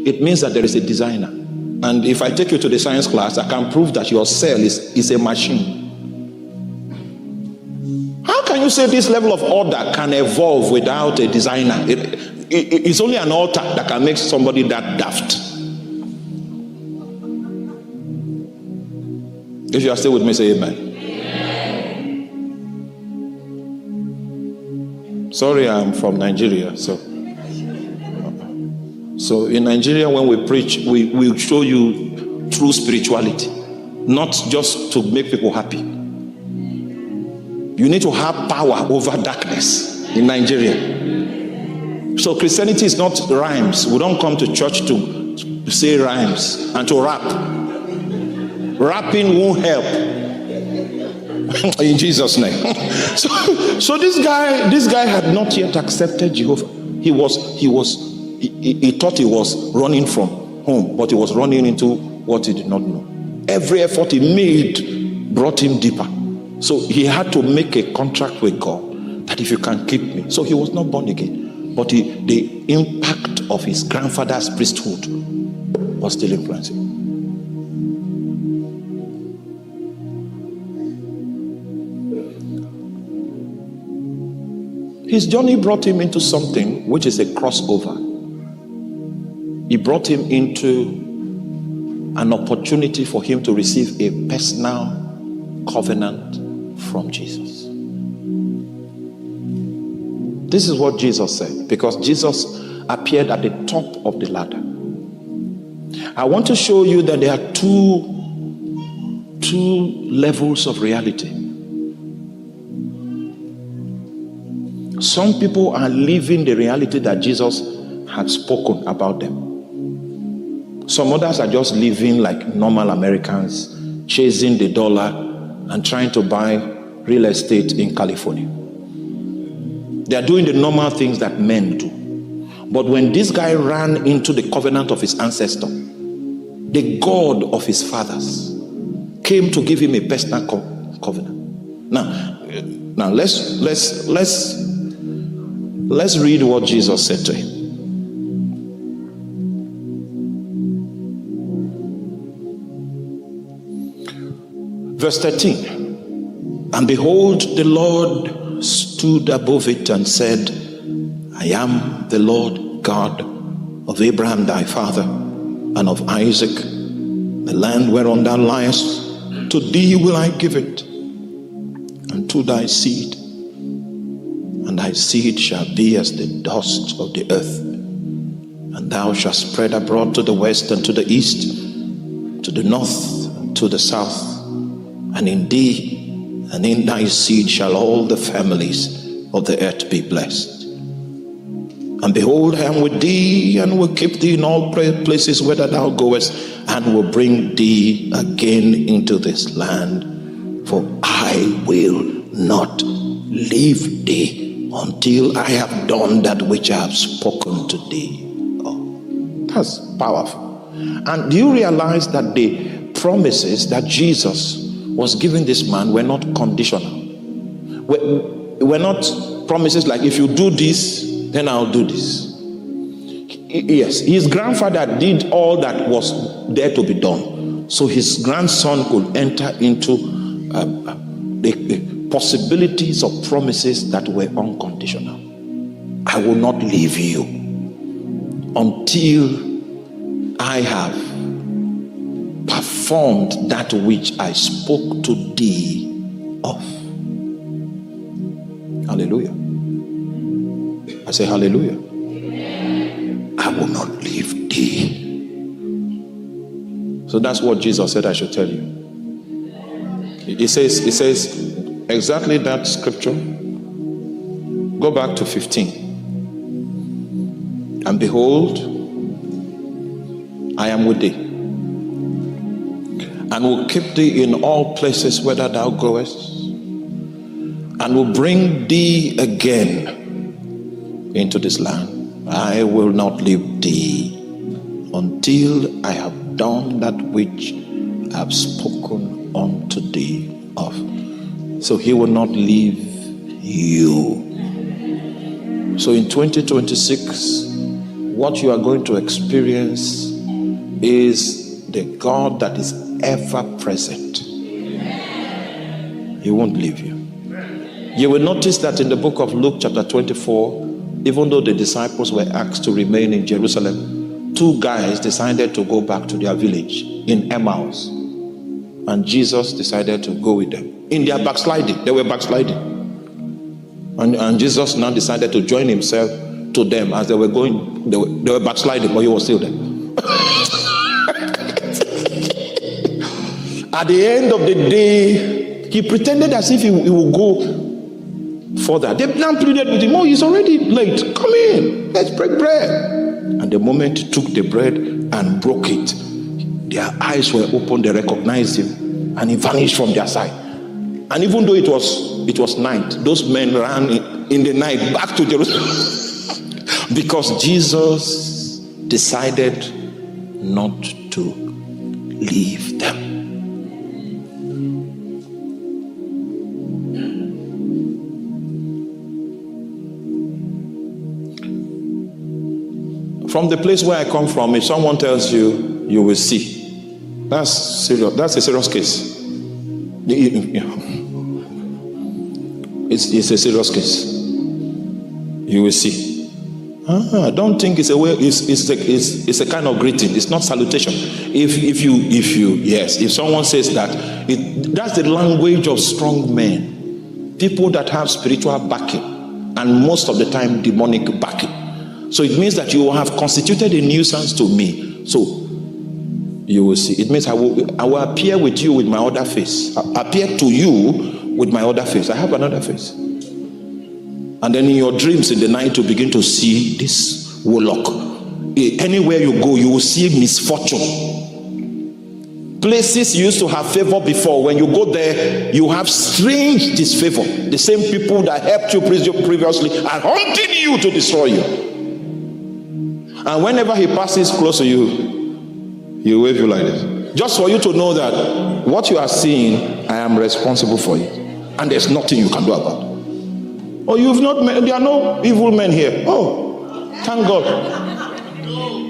it means that there is a designer. And if I take you to the science class, I can prove that your cell is a machine. How can you say this level of order can evolve without a designer? It's only an altar that can make somebody that daft. If you are still with me, say amen. Sorry, I'm from Nigeria. So in Nigeria, when we preach, we show you true spirituality, not just to make people happy. You need to have power over darkness in Nigeria. So Christianity is not rhymes. We don't come to church to say rhymes and to rap. Rapping won't help. In Jesus' name. So this guy had not yet accepted Jehovah. He thought he was running from home, but he was running into what he did not know. Every effort he made brought him deeper. So he had to make a contract with God that if you can keep me. So he was not born again, but the impact of his grandfather's priesthood was still influencing. His journey brought him into something which is a crossover. It brought him into an opportunity for him to receive a personal covenant from Jesus. This is what Jesus said, because Jesus appeared at the top of the ladder. I want to show you that there are two levels of reality. Some people are living the reality that Jesus had spoken about them. Some others are just living like normal Americans, chasing the dollar and trying to buy real estate in California. They are doing the normal things that men do. But when this guy ran into the covenant of his ancestor, the God of his fathers came to give him a personal covenant. Now let's read what Jesus said to him. Verse 13. And behold, the Lord stood above it and said, I am the Lord God of Abraham thy father, and of Isaac. The land whereon thou liest, to thee will I give it, and to thy seed. And thy seed shall be as the dust of the earth. And thou shalt spread abroad to the west and to the east, to the north and to the south. And in thee and in thy seed shall all the families of the earth be blessed. And behold, I am with thee, and will keep thee in all places whither thou goest, and will bring thee again into this land. For I will not leave thee until I have done that which I have spoken to thee. Oh, that's powerful. And do you realize that the promises that Jesus was giving this man were not conditional? Were not promises like, if you do this, then I'll do this. Yes, his grandfather did all that was there to be done, so his grandson could enter into the possibilities of promises that were unconditional. I will not leave you until I have performed that which I spoke to thee of. Hallelujah. I say hallelujah. I will not leave thee. So that's what Jesus said I should tell you. He says exactly that scripture. Go back to 15. And behold, I am with thee, and will keep thee in all places whither thou goest, and will bring thee again into this land. I will not leave thee until I have done that which I have spoken unto thee of. So he will not leave you. So in 2026, what you are going to experience is the God that is ever present. He won't leave you. You will notice that in the book of Luke chapter 24, even though the disciples were asked to remain in Jerusalem, 2 guys decided to go back to their village in Emmaus. And Jesus decided to go with them. In their backsliding, they were backsliding. And Jesus now decided to join himself to them as they were going. They were backsliding, but he was still there. At the end of the day, he pretended as if he would go further. They now pleaded with him, oh, he's already late. Come in, let's break bread. And the moment he took the bread and broke it, their eyes were open, they recognized him, and he vanished from their sight. And even though it was night, those men ran in the night back to Jerusalem because Jesus decided not to leave them. From the place where I come from, if someone tells you, you will see, that's serious. That's a serious case. It's a serious case. You will see. Don't think it's a way. It's a kind of greeting. It's not salutation. If someone says that, that's the language of strong men, people that have spiritual backing, and most of the time demonic backing. So it means that you have constituted a nuisance to me. So you will see. It means I will appear with you with my other face. Appear to you with my other face. I have another face. And then in your dreams in the night, you begin to see this warlock. Anywhere you go, you will see misfortune. Places you used to have favor before, when you go there, you have strange disfavor. The same people that helped you previously are hunting you to destroy you. And whenever he passes close to you, he wave you like this. Just for you to know that what you are seeing, I am responsible for it. And there's nothing you can do about it. Oh, you've not met, there are no evil men here. Oh, thank God.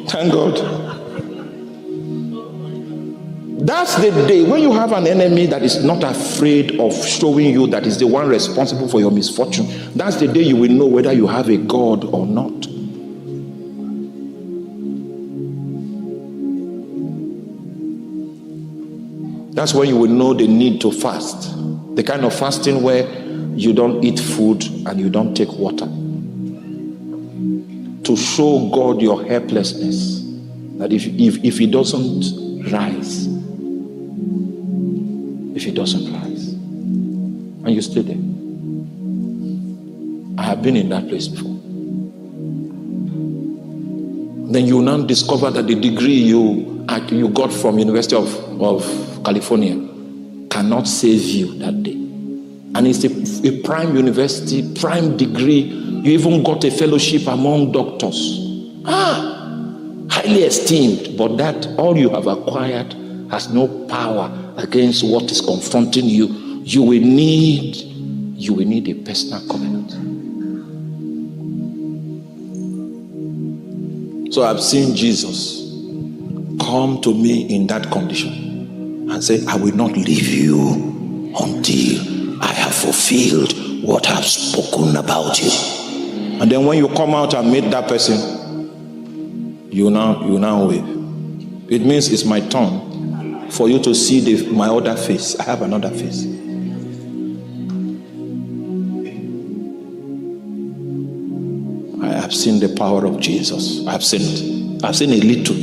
Thank God. That's the day when you have an enemy that is not afraid of showing you that is the one responsible for your misfortune. That's the day you will know whether you have a God or not. That's when you will know the need to fast. The kind of fasting where you don't eat food and you don't take water. To show God your helplessness. That if he doesn't rise. If he doesn't rise. And you stay there. I have been in that place before. Then you now discover that the degree you got from University of California cannot save you that day. And it's a prime university, prime degree. You even got a fellowship among doctors. Highly esteemed. But that all you have acquired has no power against what is confronting you. You will need a personal covenant. So I've seen Jesus come to me in that condition and say, I will not leave you until I have fulfilled what I've spoken about you. And then when you come out and meet that person, you now wave. It means it's my turn for you to see my other face. I have another face. I have seen the power of Jesus. I've seen it. I've seen a little.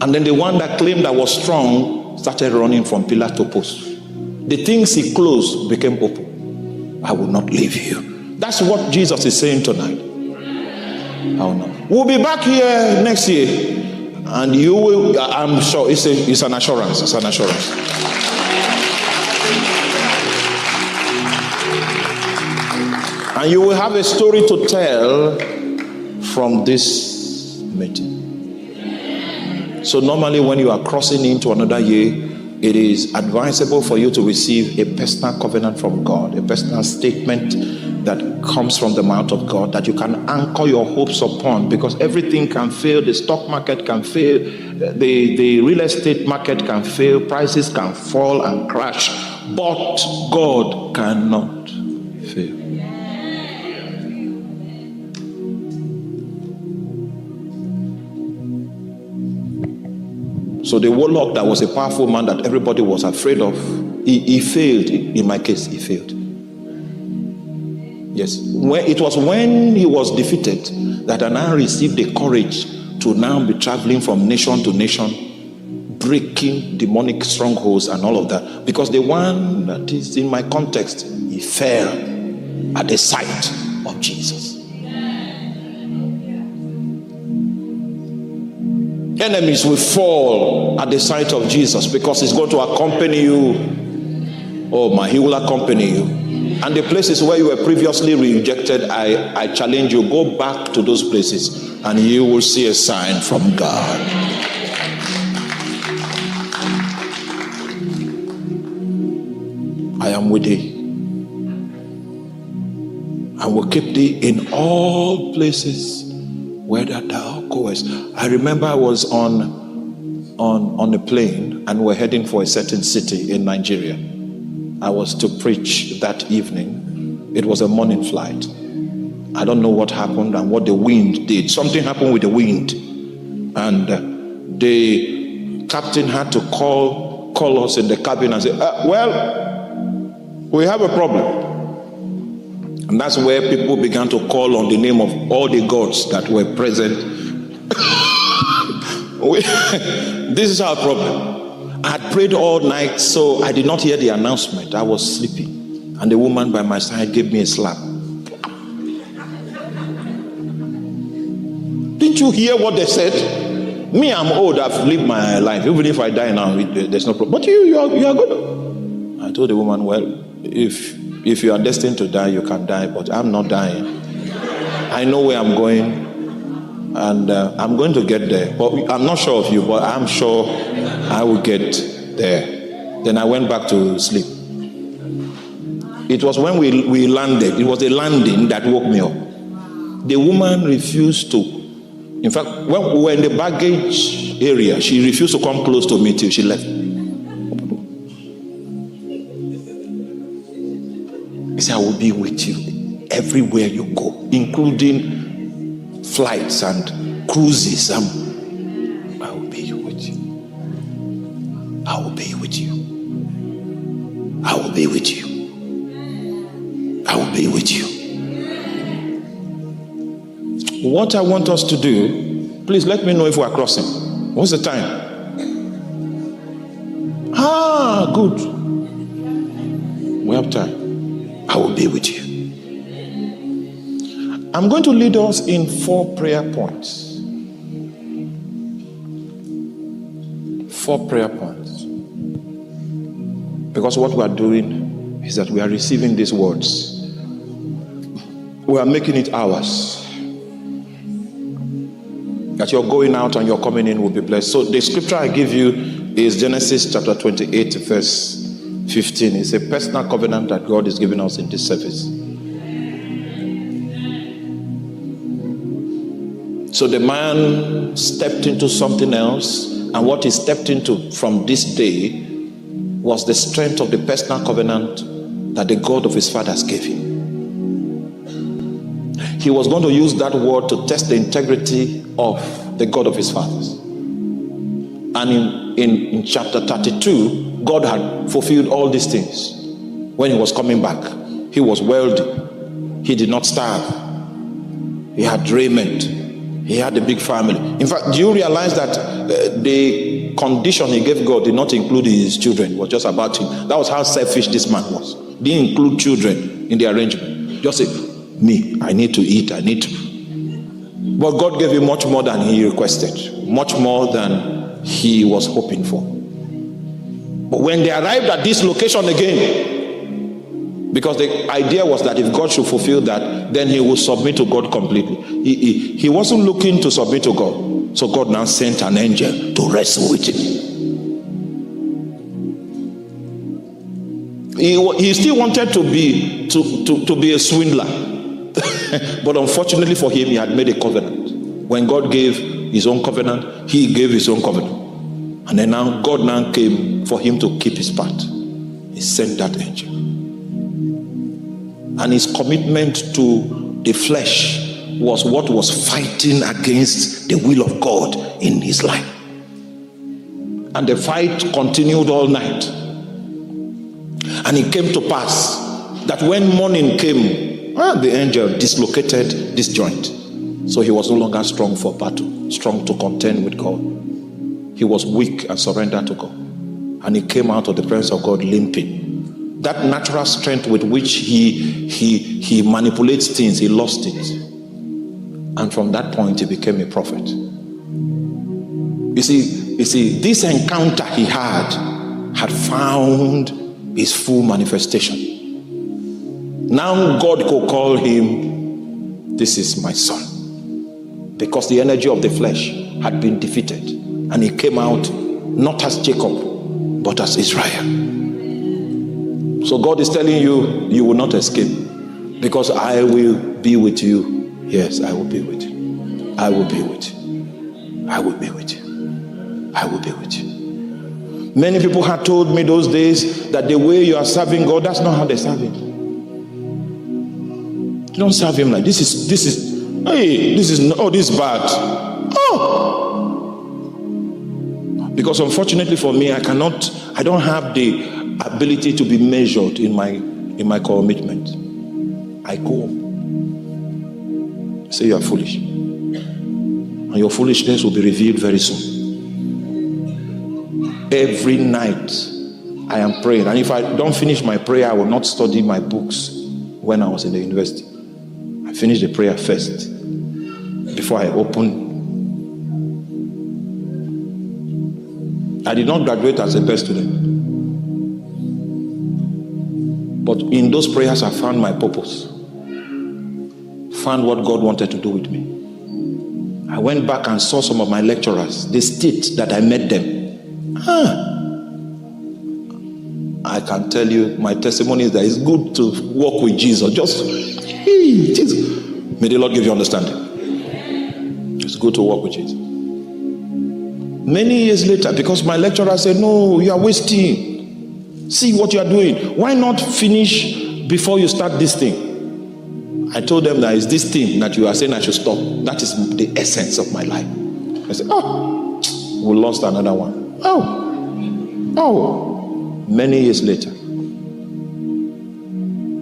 And then the one that claimed I was strong started running from pillar to post. The things he closed became open. I will not leave you. That's what Jesus is saying tonight. I will not. We'll be back here next year. And you will, I'm sure, it's an assurance. It's an assurance. And you will have a story to tell from this meeting. So normally when you are crossing into another year, it is advisable for you to receive a personal covenant from God, a personal statement that comes from the mouth of God that you can anchor your hopes upon, because everything can fail. The stock market can fail, the real estate market can fail, prices can fall and crash, but God cannot fail. So the warlock that was a powerful man that everybody was afraid of, he failed. In my case, he failed. Yes. It was when he was defeated that I now received the courage to now be traveling from nation to nation, breaking demonic strongholds and all of that. Because the one that is in my context, he fell at the sight of Jesus. Enemies will fall at the sight of Jesus because he's going to accompany you. Oh my, he will accompany you. And the places where you were previously rejected, I challenge you, go back to those places and you will see a sign from God. I am with thee. I will keep thee in all places where thou goest. I remember I was on a plane and we're heading for a certain city in Nigeria. I was to preach that evening. It was a morning flight. I don't know what happened and what the wind did. Something happened with the wind. And the captain had to call us in the cabin and say, well, we have a problem. And that's where people began to call on the name of all the gods that were present. This is our problem. I had prayed all night, so I did not hear the announcement. I was sleeping. And the woman by my side gave me a slap. Didn't you hear what they said? Me, I'm old. I've lived my life. Even if I die now, there's no problem. But you are good. I told the woman, well, if you are destined to die, you can die. But I'm not dying. I know where I'm going. And I'm going to get there. But I'm not sure of you, but I'm sure I will get there. Then I went back to sleep. It was when we landed. It was the landing that woke me up. The woman refused to. In fact, when we were in the baggage area, she refused to come close to me till she left. He said, I will be with you everywhere you go, including flights and cruises. I will be with you. I will be with you. I will be with you. I will be with you. What I want us to do, please let me know if we are crossing. What's the time? Good. We have time. I will be with you. I'm going to lead us in 4 prayer points. 4 prayer points. Because what we are doing is that we are receiving these words. We are making it ours. That your going out and your coming in will be blessed. So the scripture I give you is Genesis chapter 28, verse 15. It's a personal covenant that God is giving us in this service. So the man stepped into something else, and what he stepped into from this day was the strength of the personal covenant that the God of his fathers gave him. He was going to use that word to test the integrity of the God of his fathers. And in chapter 32, God had fulfilled all these things. When he was coming back, he was wealthy. He did not starve. He had raiment. He had a big family. In fact, do you realize that the condition he gave God did not include his children? It was just about him. That was how selfish this man was. Didn't include children in the arrangement. Just say, me, I need to eat, I need to. But God gave him much more than he requested. Much more than he was hoping for. But when they arrived at this location again, because the idea was that if God should fulfill that, then he would submit to God completely. He wasn't looking to submit to God. So God now sent an angel to wrestle with him. He still wanted to be a swindler. But unfortunately for him, he had made a covenant. When God gave his own covenant, he gave his own covenant. And then now God now came for him to keep his part. He sent that angel. And his commitment to the flesh was what was fighting against the will of God in his life. And the fight continued all night. And it came to pass that when morning came, the angel dislocated this joint. So he was no longer strong for battle, strong to contend with God. He was weak and surrendered to God. And he came out of the presence of God limping. That natural strength with which he manipulates things, he lost it. And from that point, he became a prophet. You see, this encounter he had found his full manifestation. Now God could call him, this is my son. Because the energy of the flesh had been defeated. And he came out not as Jacob, but as Israel. So God is telling you, you will not escape. Because I will be with you. Yes, I will be with you. I will be with you. I will be with you. I will be with you. Many people had told me those days that the way you are serving God, that's not how they serve him. You don't serve him like this is this is bad. Because unfortunately for me, I don't have the ability to be measured in my commitment. I go home. Say you are foolish. And your foolishness will be revealed very soon. Every night I am praying. And if I don't finish my prayer, I will not study my books when I was in the university. I finished the prayer first before I open. I did not graduate as a best student. But in those prayers, I found my purpose. Found what God wanted to do with me. I went back and saw some of my lecturers. The state that I met them. I can tell you, my testimony is that it's good to walk with Jesus. Just, Jesus. May the Lord give you understanding. It's good to walk with Jesus. Many years later, because my lecturer said, no, you are wasting. See what you are doing. Why not finish before you start this thing? I told them that it's this thing that you are saying I should stop. That is the essence of my life. I said, we lost another one. Many years later,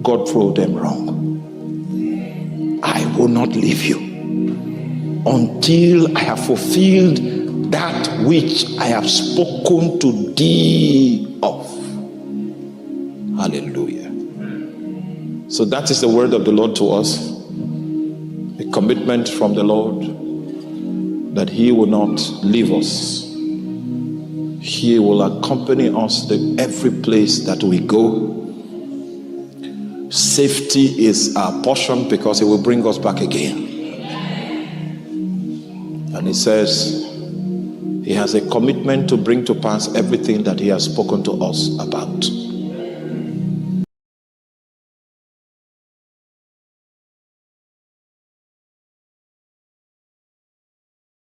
God proved them wrong. I will not leave you until I have fulfilled that which I have spoken to thee of. Hallelujah. So that is the word of the Lord to us. A commitment from the Lord that he will not leave us. He will accompany us to every place that we go. Safety is our portion because he will bring us back again. And he says he has a commitment to bring to pass everything that he has spoken to us about.